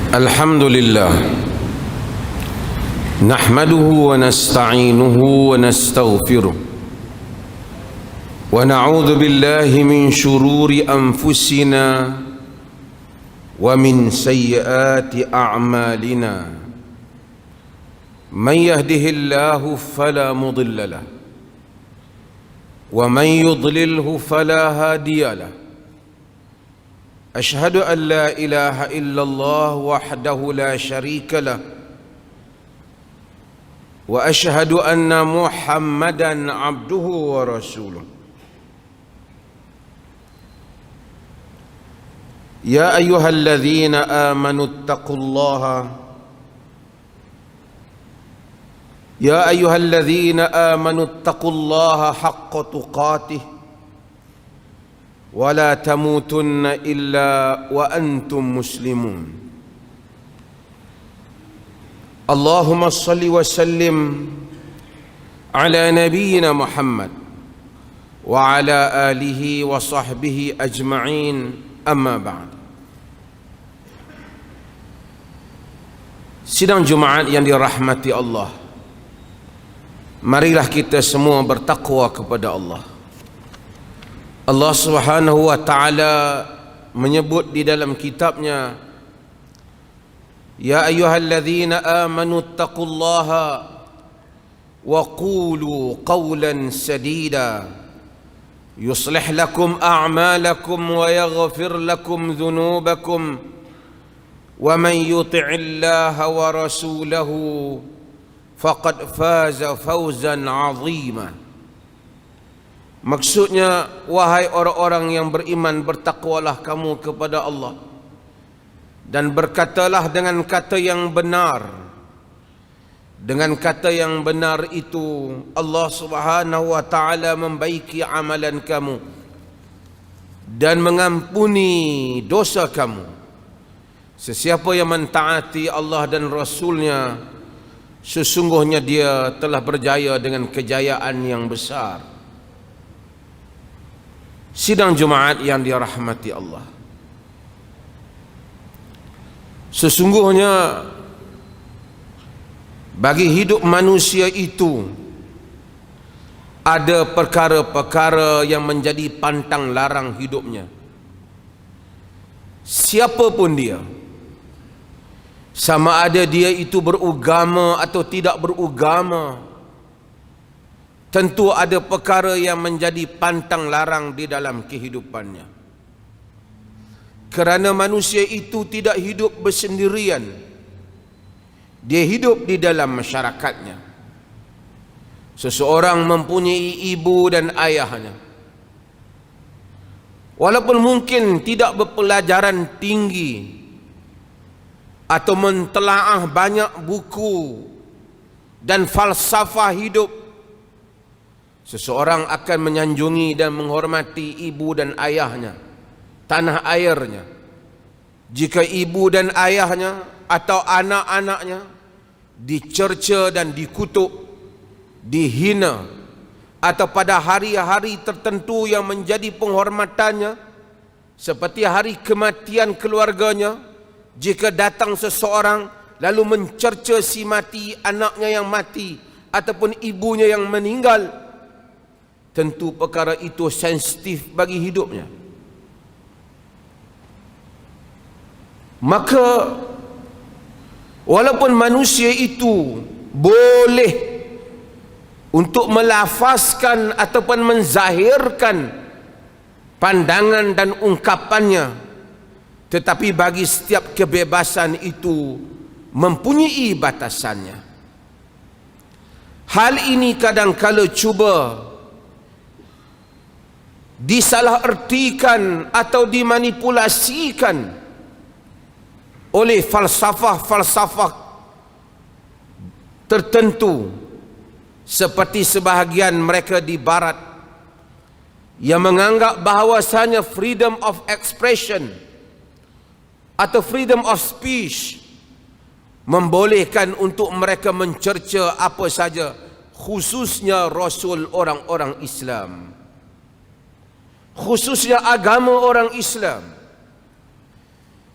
الحمد لله نحمده ونستعينه ونستغفره ونعوذ بالله من شرور أنفسنا ومن سيئات أعمالنا من يهده الله فلا مضل له ومن يضلله فلا هادي له أشهد أن لا إله إلا الله وحده لا شريك له وأشهد أن محمدًا عبده ورسوله يا أيها الذين آمنوا اتقوا الله يا أيها الذين آمنوا اتقوا الله حق تقاته ولا تموتن إلا وأنتم مسلمون اللهم صل وسلم على نبينا محمد وعلى آله وصحبه أجمعين أما بعد. Sidang Jumaat yang dirahmati Allah, marilah kita semua bertakwa kepada Allah. Allah Subhanahu wa ta'ala menyebut di dalam kitabnya, Ya ayyuhalladzina amanu taqullaha wa qulu qawlan sadida yuslih lakum a'malakum wa yaghfir lakum dhunubakum wa man yuti'illaha wa rasulahu faqad faza fawzan 'azima. Maksudnya, wahai orang-orang yang beriman, bertakwalah kamu kepada Allah dan berkatalah dengan kata yang benar. Dengan kata yang benar itu Allah Subhanahu wa ta'ala membaiki amalan kamu dan mengampuni dosa kamu. Sesiapa yang mentaati Allah dan Rasulnya, sesungguhnya dia telah berjaya dengan kejayaan yang besar. Sidang Jumaat yang dirahmati Allah, sesungguhnya bagi hidup manusia itu ada perkara-perkara yang menjadi pantang larang hidupnya. Siapapun dia, sama ada dia itu beragama atau tidak beragama, tentu ada perkara yang menjadi pantang larang di dalam kehidupannya. Kerana manusia itu tidak hidup bersendirian, dia hidup di dalam masyarakatnya. Seseorang mempunyai ibu dan ayahnya. Walaupun mungkin tidak berpelajaran tinggi atau mentelaah banyak buku dan falsafah hidup, seseorang akan menyanjungi dan menghormati ibu dan ayahnya, tanah airnya. Jika ibu dan ayahnya atau anak-anaknya dicerca dan dikutuk, dihina, atau pada hari-hari tertentu yang menjadi penghormatannya, seperti hari kematian keluarganya, jika datang seseorang lalu mencerca si mati, anaknya yang mati ataupun ibunya yang meninggal, tentu perkara itu sensitif bagi hidupnya. Maka walaupun manusia itu boleh untuk melafazkan ataupun menzahirkan pandangan dan ungkapannya, tetapi bagi setiap kebebasan itu mempunyai batasannya. Hal ini kadang-kala cuba disalahertikan atau dimanipulasikan oleh falsafah-falsafah tertentu, seperti sebahagian mereka di barat yang menganggap bahawasanya freedom of expression atau freedom of speech membolehkan untuk mereka mencerca apa saja, khususnya Rasul orang-orang Islam, khususnya agama orang Islam.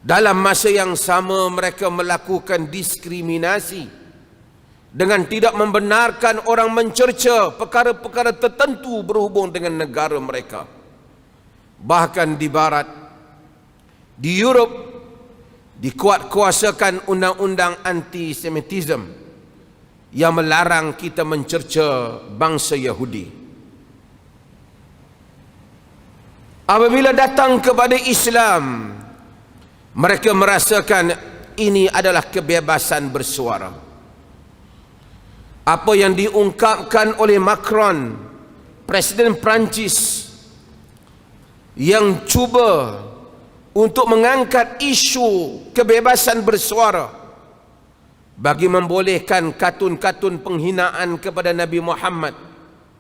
Dalam masa yang sama mereka melakukan diskriminasi dengan tidak membenarkan orang mencerca perkara-perkara tertentu berhubung dengan negara mereka. Bahkan di barat, di Europe, dikuatkuasakan undang-undang antisemitism yang melarang kita mencerca bangsa Yahudi. Apabila datang kepada Islam, mereka merasakan ini adalah kebebasan bersuara. Apa yang diungkapkan oleh Macron, Presiden Perancis, yang cuba untuk mengangkat isu kebebasan bersuara bagi membolehkan katun-katun penghinaan kepada Nabi Muhammad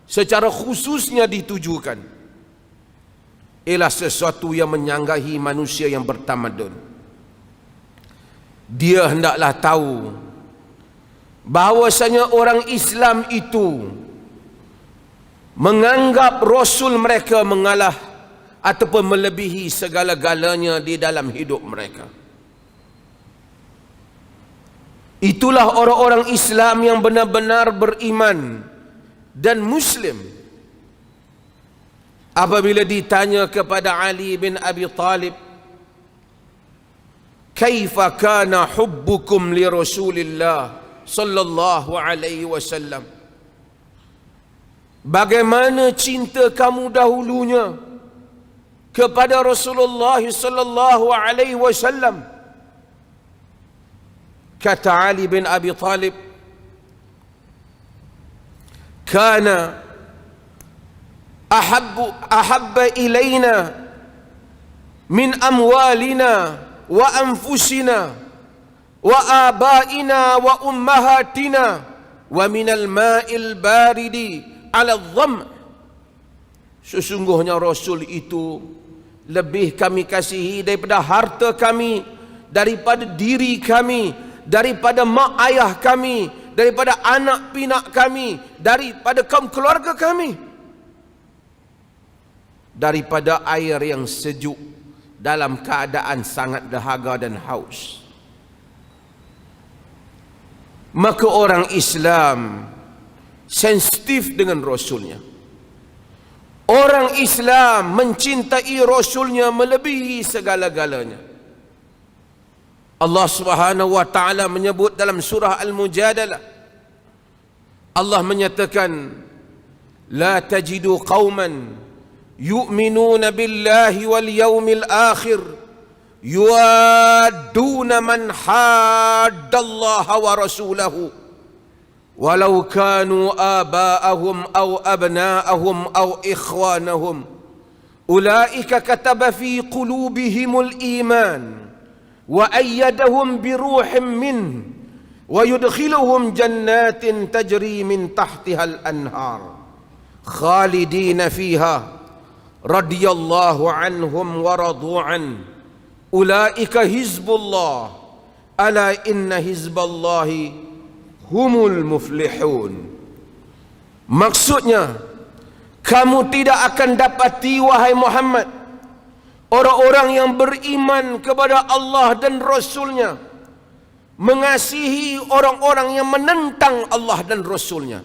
secara khususnya ditujukan, ialah sesuatu yang menyanggahi manusia yang bertamadun. Dia hendaklah tahu bahawasanya orang Islam itu menganggap Rasul mereka mengalah ataupun melebihi segala-galanya di dalam hidup mereka. Itulah orang-orang Islam yang benar-benar beriman dan Muslim. Apabila ditanya kepada Ali bin Abi Talib, "Kaifa kana hubbukum li Rasulillah sallallahu alaihi wasallam?" Bagaimana cinta kamu dahulunya kepada Rasulullah sallallahu alaihi wasallam? Kata Ali bin Abi Talib, "Kana ahabba ilaina min amwalina wa anfusina wa abaina wa ummahatina wa minal ma'il baridi ala dham." Sesungguhnya Rasul itu lebih kami kasihi daripada harta kami, daripada diri kami, daripada mak ayah kami, daripada anak pinak kami, daripada kaum keluarga kami, daripada air yang sejuk dalam keadaan sangat dahaga dan haus. Maka orang Islam sensitif dengan Rasulnya. Orang Islam mencintai Rasulnya melebihi segala-galanya. Allah Subhanahu wa taala menyebut dalam surah Al-Mujadalah, Allah menyatakan, "La tajidu qauman yu'minuna billahi wal yawmil akhir yuwadduna man haddallaha wa rasulahu walau kanu aba'ahum aw abna'ahum aw ikhwanahum ulaika kataba fi qulubihimul iman wa ayyadahum biruhim min wa yudkhiluhum jannatin tajri min tahtihal anhar khalidina fiha radiyallahu anhum wa radu'an ulaika hizbullah ala inna hizballahi humul muflihun." Maksudnya, kamu tidak akan dapati, wahai Muhammad, orang-orang yang beriman kepada Allah dan Rasulnya mengasihi orang-orang yang menentang Allah dan Rasulnya,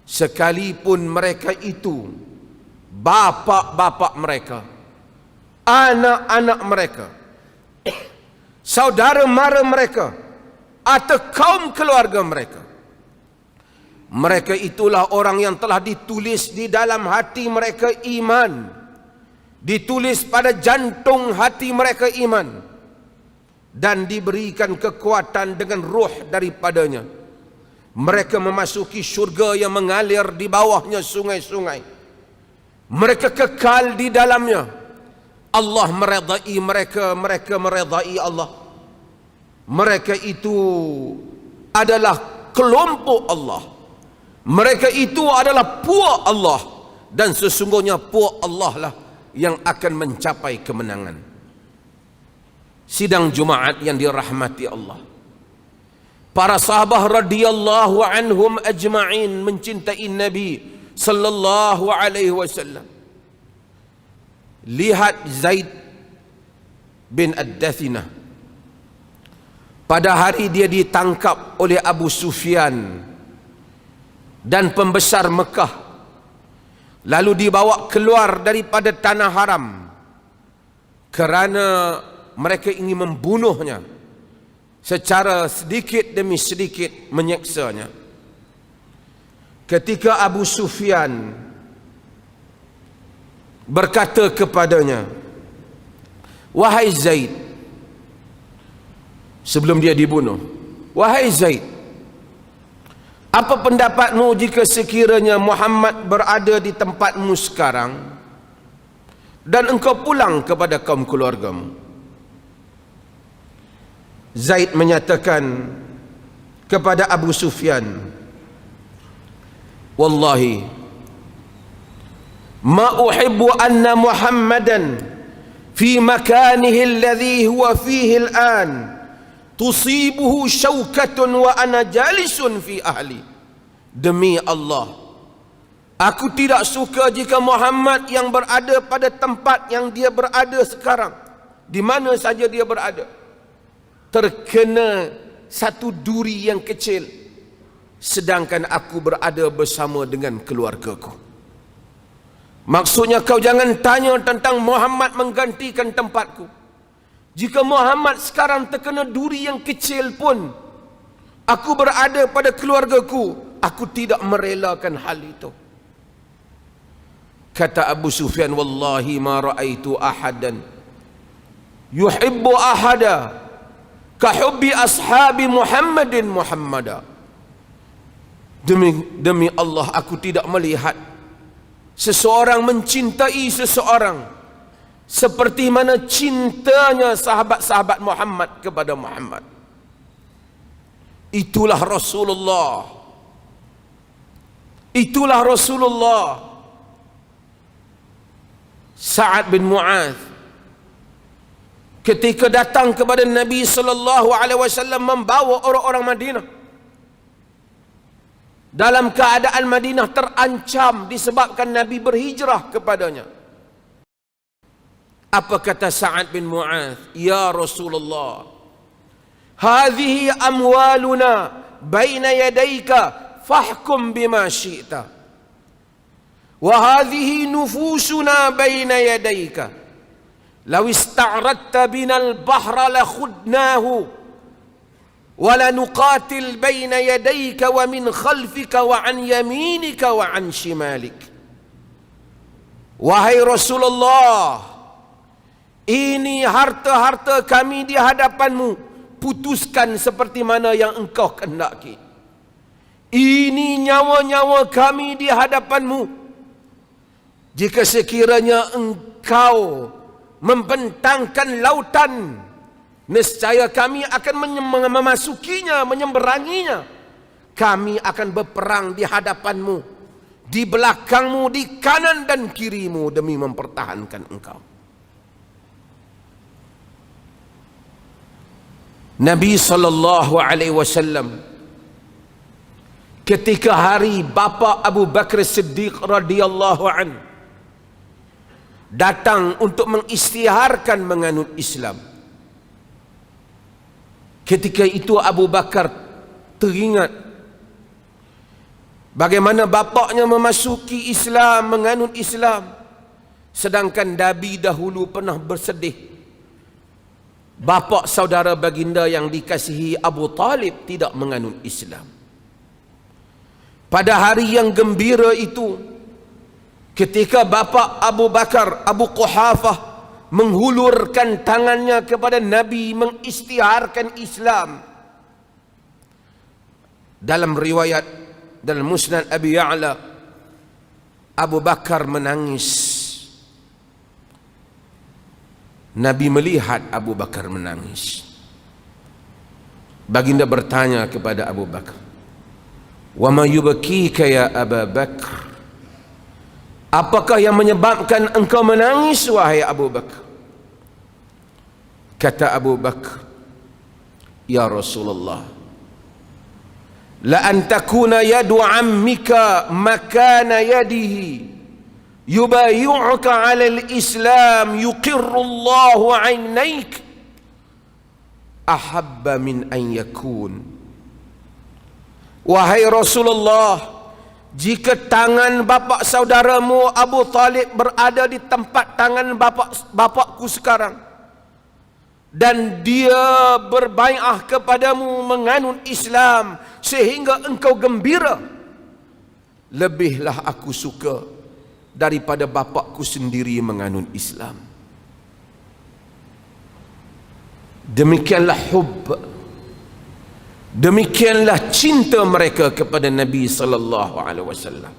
sekalipun mereka itu bapa-bapa mereka, anak-anak mereka, saudara mara mereka, atau kaum keluarga mereka. Mereka itulah orang yang telah ditulis di dalam hati mereka iman, ditulis pada jantung hati mereka iman, dan diberikan kekuatan dengan ruh daripadanya. Mereka memasuki syurga yang mengalir di bawahnya sungai-sungai. Mereka kekal di dalamnya. Allah meredai mereka, mereka meredai Allah. Mereka itu adalah kelompok Allah. Mereka itu adalah puak Allah. Dan sesungguhnya puak Allah lah yang akan mencapai kemenangan. Sidang Jumaat yang dirahmati Allah, para sahabat radhiyallahu anhum ajma'in mencintai Nabi sallallahu alaihi wasallam. Lihat Zaid bin Ad-Dathinah. Pada hari dia ditangkap oleh Abu Sufyan dan pembesar Mekah, lalu dibawa keluar daripada tanah haram kerana mereka ingin membunuhnya, secara sedikit demi sedikit menyeksanya. Ketika Abu Sufyan berkata kepadanya, "Wahai Zaid," sebelum dia dibunuh, "Wahai Zaid, apa pendapatmu jika sekiranya Muhammad berada di tempatmu sekarang dan engkau pulang kepada kaum keluargamu?" Zaid menyatakan kepada Abu Sufyan, "Wallahi ma uhibbu anna Muhammadan fi makanihi alladhi huwa fihi al'an tusibuhu syaukatun wa ana jalisun fi ahli." Demi Allah, aku tidak suka jika Muhammad yang berada pada tempat yang dia berada sekarang, di mana saja dia berada, terkena satu duri yang kecil, sedangkan aku berada bersama dengan keluargaku. Maksudnya, kau jangan tanya tentang Muhammad menggantikan tempatku. Jika Muhammad sekarang terkena duri yang kecil pun, aku berada pada keluargaku, aku tidak merelakan hal itu. Kata Abu Sufyan, "Wallahi ma ra'aitu ahadan yuhibbu ahada kahubbi ashabi Muhammadin Muhammada." Demi Allah, aku tidak melihat seseorang mencintai seseorang seperti mana cintanya sahabat-sahabat Muhammad kepada Muhammad. Itulah Rasulullah. Itulah Rasulullah. Sa'ad bin Mu'adz ketika datang kepada Nabi sallallahu alaihi wasallam membawa orang-orang Madinah dalam keadaan Madinah terancam disebabkan Nabi berhijrah kepadanya. Apa kata Sa'ad bin Mu'adz? "Ya Rasulullah, hadhihi amwaluna baina yadayka fahkum bima syi'ta, wa hadhihi nufusuna baina yadayka, law ista'radta bina al-bahra la khudnahu wa la nuqatil baina yadayka wa min khalfika wa an yaminika wa an shimalik." Wahai Rasulullah, ini harta-harta kami di hadapanmu, putuskan seperti mana yang engkau kehendaki. Ini nyawa-nyawa kami di hadapanmu, jika sekiranya engkau membentangkan lautan, nescaya kami akan memasukinya, menyeberanginya. Kami akan berperang di hadapanmu, di belakangmu, di kanan dan kirimu demi mempertahankan engkau. Nabi sallallahu alaihi wasallam ketika hari bapa Abu Bakar Siddiq radhiyallahu an datang untuk mengisytiharkan menganut Islam. Ketika itu Abu Bakar teringat bagaimana bapaknya memasuki Islam, menganut Islam, sedangkan Nabi dahulu pernah bersedih bapak saudara baginda yang dikasihi Abu Talib tidak menganut Islam. Pada hari yang gembira itu, ketika bapa Abu Bakar, Abu Quhafah, menghulurkan tangannya kepada Nabi mengisytiharkan Islam, dalam riwayat dalam Musnad Abi Ya'la, Abu Bakar menangis. Nabi melihat Abu Bakar menangis. Baginda bertanya kepada Abu Bakar, "Wa ma yubkika ya Abu Bakar?" Apakah yang menyebabkan engkau menangis wahai Abu Bakar? Kata Abu Bakar, "Ya Rasulullah, la an takuna yadu ammika makana yadihi yubayyu'uka 'ala al-islam yuqirru Allahu 'ainaik ahabba min an yakun. Wahai Rasulullah, jika tangan bapa saudaramu Abu Talib berada di tempat tangan bapakku sekarang, dan dia berbai'ah kepadamu menganut Islam sehingga engkau gembira, lebihlah aku suka daripada bapakku sendiri menganut Islam. Demikianlah hub, demikianlah cinta mereka kepada Nabi sallallahu alaihi wasallam.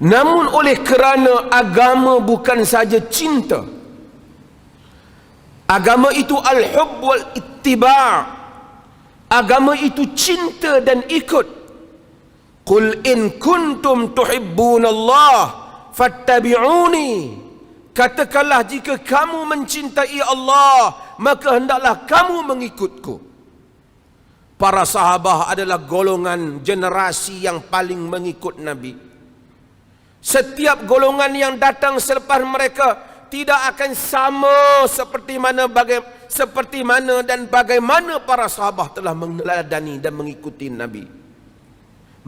Namun oleh kerana agama bukan saja cinta, agama itu al-hub wal ittiba', agama itu cinta dan ikut. Qul in kuntum tuhibbunallah fattabi'uni. Katakanlah, jika kamu mencintai Allah, maka hendaklah kamu mengikutku. Para sahabat adalah golongan generasi yang paling mengikut Nabi. Setiap golongan yang datang selepas mereka tidak akan sama seperti mana dan bagaimana para sahabat telah meneladani dan mengikuti Nabi.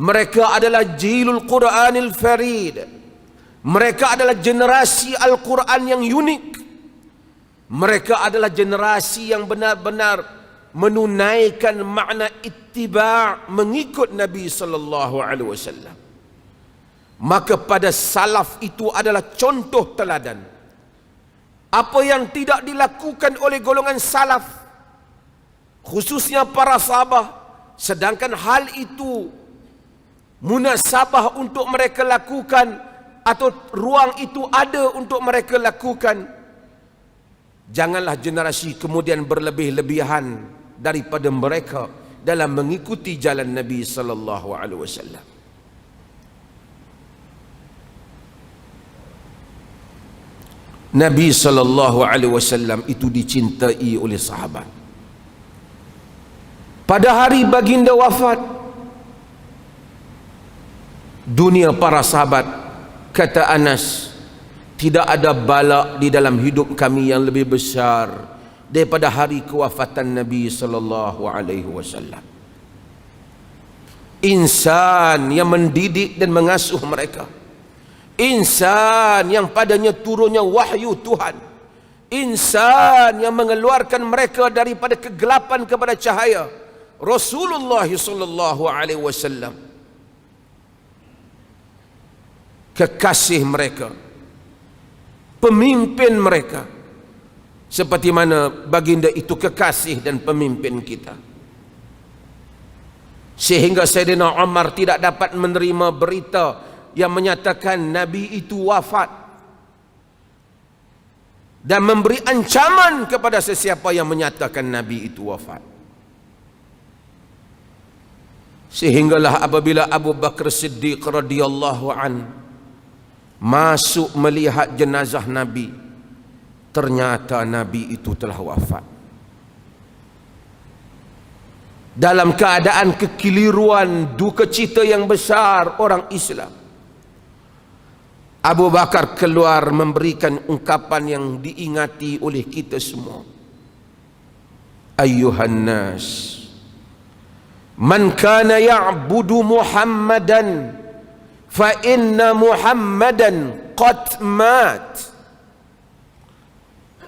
Mereka adalah jilul Quranil farid. Mereka adalah generasi Al-Quran yang unik. Mereka adalah generasi yang benar-benar menunaikan makna ittiba', mengikut Nabi sallallahu alaihi wasallam. Maka pada salaf itu adalah contoh teladan. Apa yang tidak dilakukan oleh golongan salaf, khususnya para sahabat, sedangkan hal itu munasabah untuk mereka lakukan, atau ruang itu ada untuk mereka lakukan, janganlah generasi kemudian berlebih-lebihan daripada mereka dalam mengikuti jalan Nabi sallallahu alaihi wasallam. Nabi sallallahu alaihi wasallam itu dicintai oleh sahabat. Pada hari baginda wafat, dunia para sahabat, kata Anas, tidak ada bala di dalam hidup kami yang lebih besar daripada hari kewafatan Nabi sallallahu alaihi wasallam. Insan yang mendidik dan mengasuh mereka, insan yang padanya turunnya wahyu Tuhan, insan yang mengeluarkan mereka daripada kegelapan kepada cahaya, Rasulullah sallallahu alaihi wasallam. Kekasih mereka, pemimpin mereka, seperti mana baginda itu kekasih dan pemimpin kita. Sehingga Sayyidina Umar tidak dapat menerima berita yang menyatakan Nabi itu wafat, dan memberi ancaman kepada sesiapa yang menyatakan Nabi itu wafat. Sehinggalah apabila Abu Bakar Siddiq radhiyallahu anhu masuk melihat jenazah Nabi, ternyata Nabi itu telah wafat. Dalam keadaan kekeliruan, duka cita yang besar orang Islam, Abu Bakar keluar memberikan ungkapan yang diingati oleh kita semua. Ayyuhan nas, man kana ya'budu Muhammadan fa inna Muhammadan qad mat,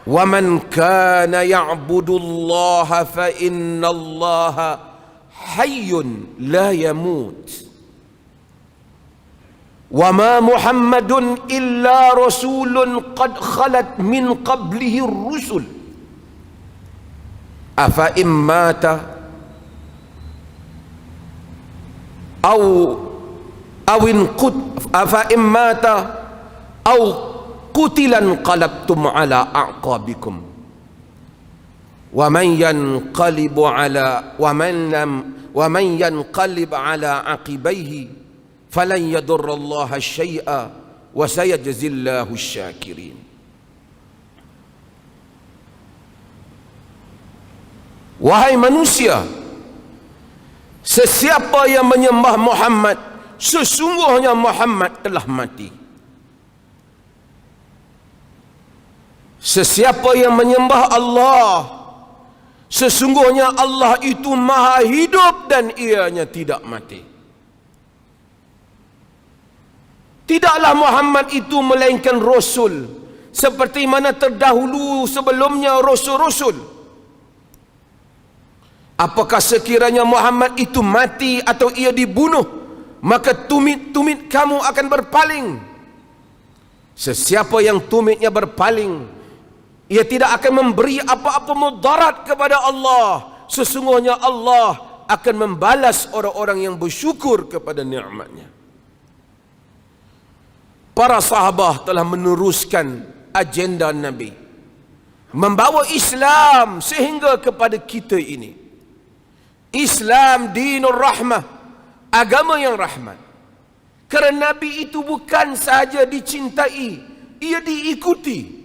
wa man kana ya'budu Allah fa inna Allah hayyun la yamut, wa ma Muhammadun illa rasulun qad khalat min qablihi ar-rusul, afa immata afa immata au qutilan qalabtum ala a'qabikum, wa man yanqalib ala aqibaihi falan yadurra Allah syai'a wa sayajzillahu syakirin. Wahai manusia, sesiapa yang menyembah Muhammad, sesungguhnya Muhammad telah mati. Sesiapa yang menyembah Allah, sesungguhnya Allah itu maha hidup dan ianya tidak mati. Tidaklah Muhammad itu melainkan Rasul, seperti mana terdahulu sebelumnya Rasul-Rasul. Apakah sekiranya Muhammad itu mati atau ia dibunuh, maka tumit-tumit kamu akan berpaling. Sesiapa yang tumitnya berpaling, ia tidak akan memberi apa-apa mudarat kepada Allah. Sesungguhnya Allah akan membalas orang-orang yang bersyukur kepada nikmatnya. Para sahabat telah meneruskan agenda Nabi, membawa Islam sehingga kepada kita ini. Islam dinur rahmah, agama yang rahmat. Kerana Nabi itu bukan sahaja dicintai, ia diikuti.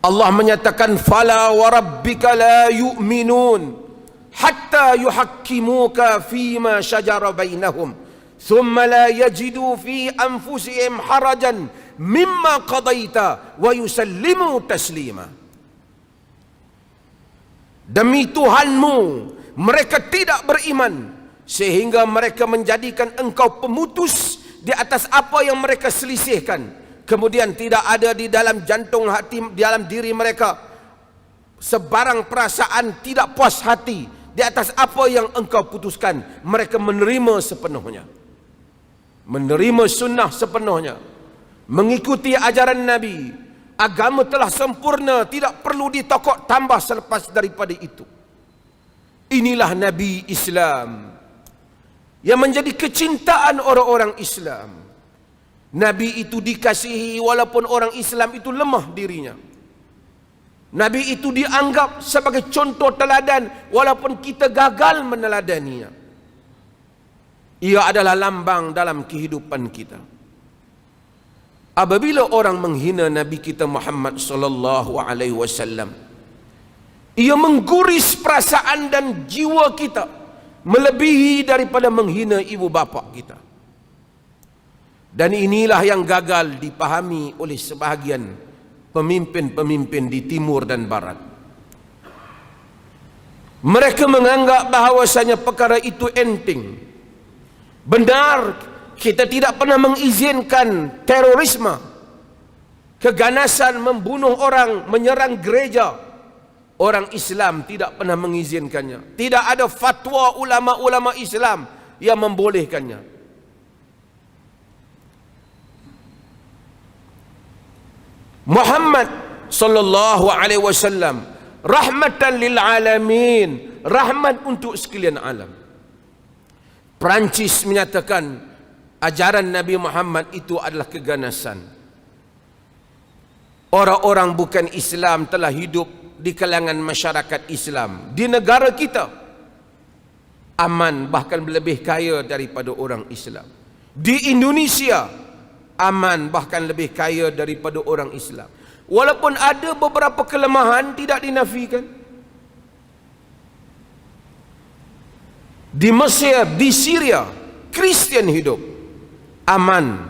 Allah menyatakan, fala wa rabbika la yu'minun hatta yuhakkimuka fima shajara bainahum thumma la yajidu fi anfusihim harajan mimma qadaita wa yusallimu taslima. Demi Tuhanmu, mereka tidak beriman sehingga mereka menjadikan engkau pemutus di atas apa yang mereka selisihkan. Kemudian tidak ada di dalam jantung hati, di dalam diri mereka sebarang perasaan tidak puas hati di atas apa yang engkau putuskan. Mereka menerima sepenuhnya, menerima sunnah sepenuhnya, mengikuti ajaran Nabi. Agama telah sempurna, tidak perlu ditokok tambah selepas daripada itu. Inilah Nabi Islam yang menjadi kecintaan orang-orang Islam. Nabi itu dikasihi walaupun orang Islam itu lemah dirinya. Nabi itu dianggap sebagai contoh teladan walaupun kita gagal meneladaninya. Ia adalah lambang dalam kehidupan kita. Apabila orang menghina Nabi kita Muhammad sallallahu alaihi wasallam, ia mengguris perasaan dan jiwa kita melebihi daripada menghina ibu bapa kita. Dan inilah yang gagal dipahami oleh sebahagian pemimpin-pemimpin di timur dan barat. Mereka menganggap bahawasanya perkara itu enteng. Benar, kita tidak pernah mengizinkan terorisme, keganasan, membunuh orang, menyerang gereja. Orang Islam tidak pernah mengizinkannya. Tidak ada fatwa ulama-ulama Islam yang membolehkannya. Muhammad sallallahu alaihi wasallam rahmatan lil alamin, rahmat untuk sekalian alam. Perancis menyatakan ajaran Nabi Muhammad itu adalah keganasan. Orang-orang bukan Islam telah hidup di kalangan masyarakat Islam di negara kita aman, bahkan lebih kaya daripada orang Islam. Di Indonesia aman, bahkan lebih kaya daripada orang Islam. Walaupun ada beberapa kelemahan, tidak dinafikan. Di Mesir, di Syria, Kristian hidup aman,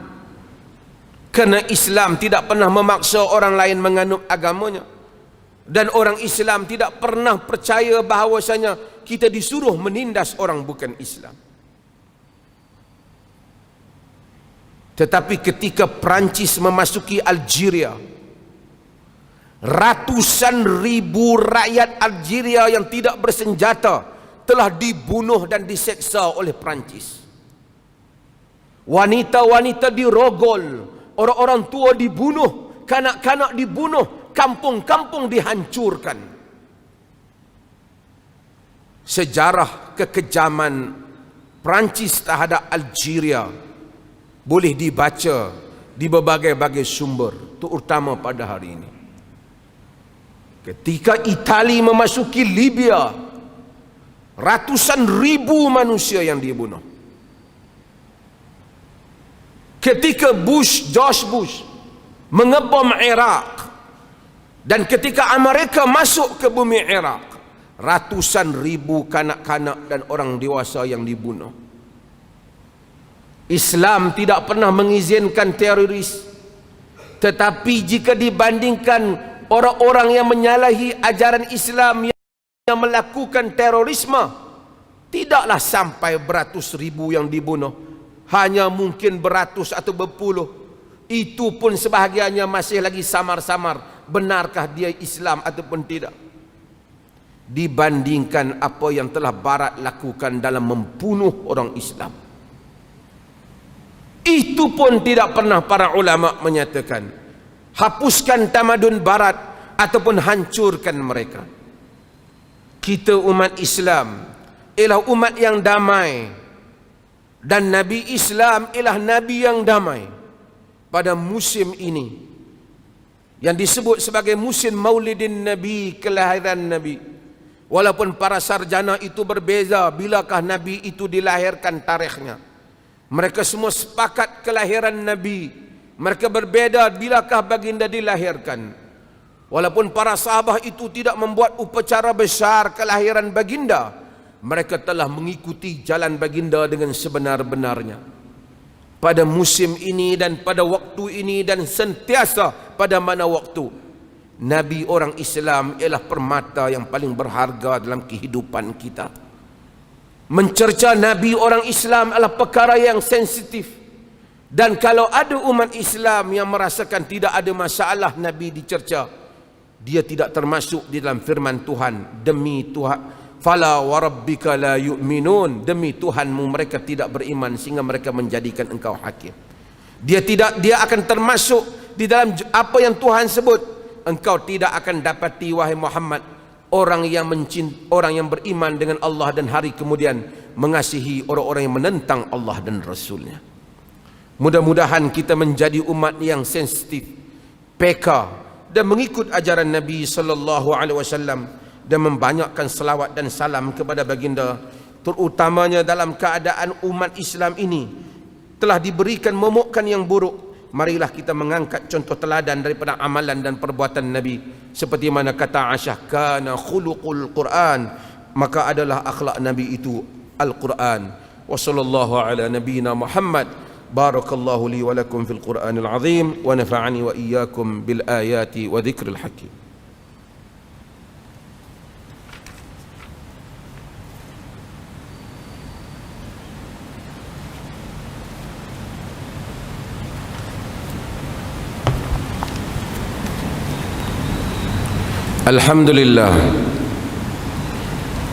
kerana Islam tidak pernah memaksa orang lain menganut agamanya. Dan orang Islam tidak pernah percaya bahawasanya kita disuruh menindas orang bukan Islam. Tetapi ketika Perancis memasuki Algeria, ratusan ribu rakyat Algeria yang tidak bersenjata telah dibunuh dan diseksa oleh Perancis. Wanita-wanita dirogol, orang-orang tua dibunuh, kanak-kanak dibunuh, kampung-kampung dihancurkan. Sejarah kekejaman Perancis terhadap Algeria boleh dibaca di berbagai-bagai sumber, terutama pada hari ini. Ketika Itali memasuki Libya, ratusan ribu manusia yang dibunuh. Ketika George Bush mengebom Iraq, dan ketika Amerika masuk ke bumi Iraq, ratusan ribu kanak-kanak dan orang dewasa yang dibunuh. Islam tidak pernah mengizinkan teroris, Tetapi jika dibandingkan orang-orang yang menyalahi ajaran Islam yang melakukan terorisme, tidaklah sampai beratus ribu yang dibunuh, hanya mungkin beratus atau berpuluh. Itu pun sebahagiannya masih lagi samar-samar, benarkah dia Islam ataupun tidak, dibandingkan apa yang telah Barat lakukan dalam membunuh orang Islam. Itu pun tidak pernah para ulama menyatakan hapuskan tamadun Barat ataupun hancurkan mereka. Kita umat Islam ialah umat yang damai, dan Nabi Islam ialah Nabi yang damai. Pada musim ini yang disebut sebagai musim Maulidin Nabi, kelahiran Nabi, walaupun para sarjana itu berbeza bilakah Nabi itu dilahirkan tarikhnya, mereka semua sepakat kelahiran Nabi. Mereka berbeza bilakah baginda dilahirkan. Walaupun para sahabat itu tidak membuat upacara besar kelahiran baginda, mereka telah mengikuti jalan baginda dengan sebenar-benarnya. Pada musim ini dan pada waktu ini dan sentiasa pada mana waktu, Nabi orang Islam ialah permata yang paling berharga dalam kehidupan kita. Mencerca Nabi orang Islam adalah perkara yang sensitif. Dan kalau ada umat Islam yang merasakan tidak ada masalah Nabi dicerca, dia tidak termasuk di dalam firman Tuhan, demi Tuhan, fala warabbika la yu'minun, demi Tuhanmu mereka tidak beriman sehingga mereka menjadikan engkau hakim. Dia akan termasuk di dalam apa yang Tuhan sebut, engkau tidak akan dapati wahai Muhammad orang yang beriman dengan Allah dan hari kemudian mengasihi orang-orang yang menentang Allah dan Rasulnya. Mudah-mudahan kita menjadi umat yang sensitif, peka, dan mengikut ajaran Nabi sallallahu alaihi wasallam, dan membanyakkan selawat dan salam kepada baginda, terutamanya dalam keadaan umat Islam ini telah diberikan momokkan yang buruk. Marilah kita mengangkat contoh teladan daripada amalan dan perbuatan Nabi, seperti mana kata Aisyah, kana khuluqul Quran, maka adalah akhlak Nabi itu Al-Quran. Wa sallallahu ala nabiyyina Muhammad. Barakallahu li wa lakum fil Qur'anil azim, wa nafa'ani wa iyyakum bil ayati wa dzikril hakim.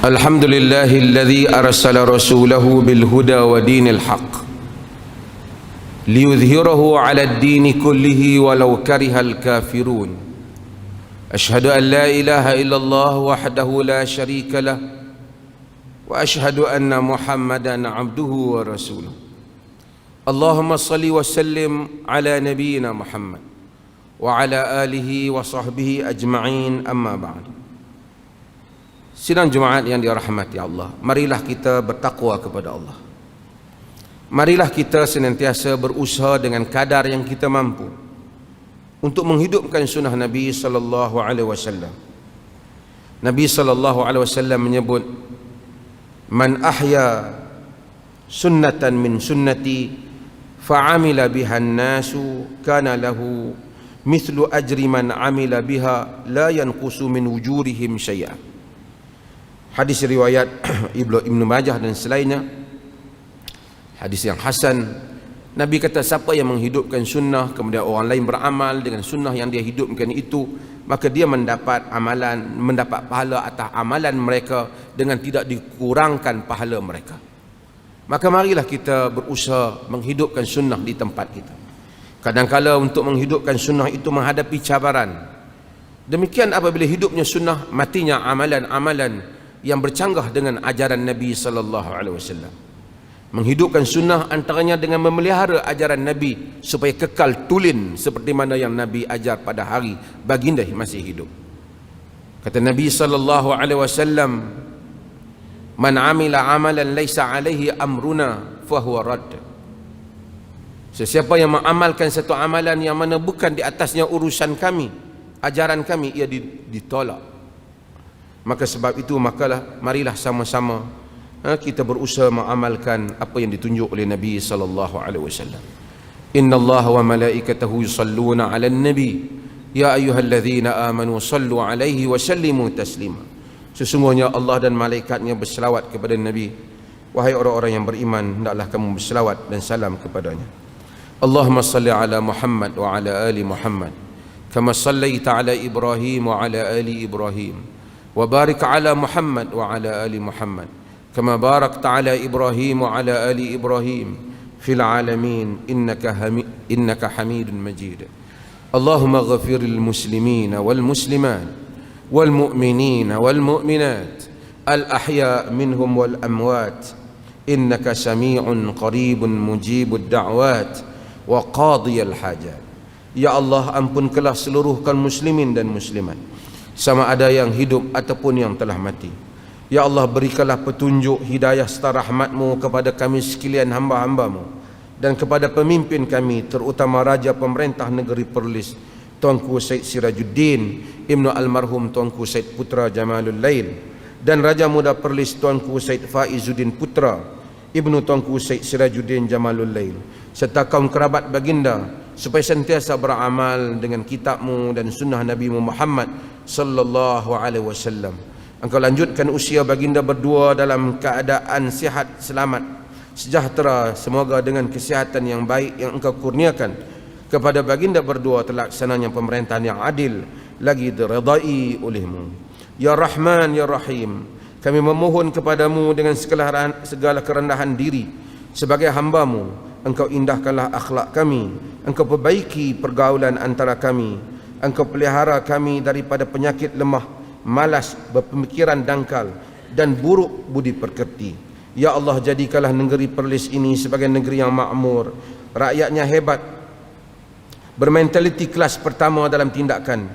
Alhamdulillahilladzi arsala rasulahu bil huda wa dinil haqq liyudhhirahu 'ala ad-dini kullihi walau karihal kafirun. Ashhadu an la ilaha illallah wahdahu la syarika lah wa ashhadu anna Muhammadan 'abduhu wa rasuluh. Allahumma shalli wa sallim 'ala nabiyyina Muhammad wa ala alihi wa sahbihi ajma'in, amma ba'd. Sidang Jumaat yang dirahmati Allah, marilah kita bertakwa kepada Allah. Marilah kita senantiasa berusaha dengan kadar yang kita mampu untuk menghidupkan sunnah Nabi sallallahu alaihi wasallam. Nabi sallallahu alaihi wasallam menyebut, man ahya sunnatan min sunnati fa'amila biha an-nasu kana lahu mithlu ajri man amila biha la yanqusu min wujurihim syai'a. Hadis riwayat Ibnu Majah dan selainnya, hadis yang hasan. Nabi kata, siapa yang menghidupkan sunnah kemudian orang lain beramal dengan sunnah yang dia hidupkan itu, maka dia mendapat pahala atas amalan mereka dengan tidak dikurangkan pahala mereka. Maka marilah kita berusaha menghidupkan sunnah di tempat kita. Kadang-kala untuk menghidupkan sunnah itu menghadapi cabaran. Demikian apabila hidupnya sunnah, matinya amalan-amalan yang bercanggah dengan ajaran Nabi sallallahu alaihi wasallam. Menghidupkan sunnah antaranya dengan memelihara ajaran Nabi supaya kekal tulen seperti mana yang Nabi ajar pada hari baginda masih hidup. Kata Nabi sallallahu alaihi wasallam, man amila amalan laisa alaihi amruna fahuwa radd. Sesiapa yang mengamalkan satu amalan yang mana bukan di atasnya urusan kami, ajaran kami, ia ditolak. Maka sebab itu, marilah sama-sama kita berusaha mengamalkan apa yang ditunjuk oleh Nabi sallallahu alaihi wasallam. Inna Allah wa malaikatahu yusalluna ala nabi ya ayyuhalladzina amanu sallu alaihi wa sallimu taslima. Sesungguhnya Allah dan malaikatnya berselawat kepada Nabi. Wahai orang-orang yang beriman, hendaklah kamu berselawat dan salam kepadanya. Allahumma salli ala Muhammad wa ala ali Muhammad kama sallaita ala Ibrahim wa ala ali Ibrahim wa barik ala Muhammad wa ala ali Muhammad kama barakta ala Ibrahim wa ala ali Ibrahim fil alamin innaka Hamidun Majid. Allahumma ghafir lil muslimina wal muslimat والمؤمنين والمؤمنات الأحياء منهم والأموات إنك سميع قريب مجيب الدعوات وقاضي الحاجات. Ya Allah, ampunkanlah seluruh kaum muslimin dan muslimat, sama ada yang hidup ataupun yang telah mati. Ya Allah, berikanlah petunjuk hidayah serta rahmat-Mu kepada kami sekalian hamba-hamba-Mu dan kepada pemimpin kami, terutama Raja Pemerintah Negeri Perlis Tuanku Syed Sirajuddin Ibnu Almarhum Tuanku Syed Putra Jamalul Lail, dan Raja Muda Perlis Tuanku Syed Faizuddin Putra Ibnu Tuanku Syed Sirajuddin Jamalul Lail, serta kaum kerabat baginda, supaya sentiasa beramal dengan kitab-Mu dan sunnah Nabi Muhammad sallallahu alaihi wasallam. Engkau lanjutkan usia baginda berdua dalam keadaan sihat selamat sejahtera, semoga dengan kesihatan yang baik yang Engkau kurniakan kepada baginda berdua terlaksananya pemerintahan yang adil lagi diredai oleh-Mu. Ya Rahman ya Rahim, kami memohon kepadamu dengan segala kerendahan diri sebagai hamba-Mu. Engkau indahkanlah akhlak kami, Engkau perbaiki pergaulan antara kami, Engkau pelihara kami daripada penyakit lemah, malas, berpemikiran dangkal dan buruk budi pekerti. Ya Allah, jadikanlah negeri Perlis ini sebagai negeri yang makmur, rakyatnya hebat, bermentaliti kelas pertama dalam tindakan,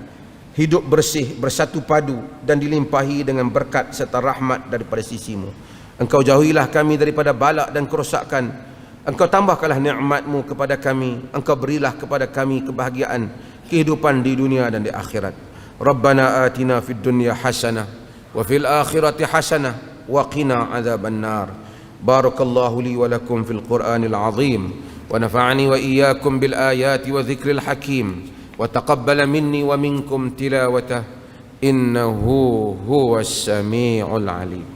hidup bersih, bersatu padu dan dilimpahi dengan berkat serta rahmat daripada sisi-Mu. Engkau jauhilah kami daripada balak dan kerosakan. Engkau tambahkanlah nikmat-Mu kepada kami. Engkau berilah kepada kami kebahagiaan kehidupan di dunia dan di akhirat. Rabbana atina fid dunya hasanah wa fil akhirati hasanah wa qina adzaban nar. Barakallahu li wa lakum fil Qur'anil azim. ونفعني وإياكم بالآيات وذكر الحكيم وتقبل مني ومنكم تلاوته إنه هو السميع العليم.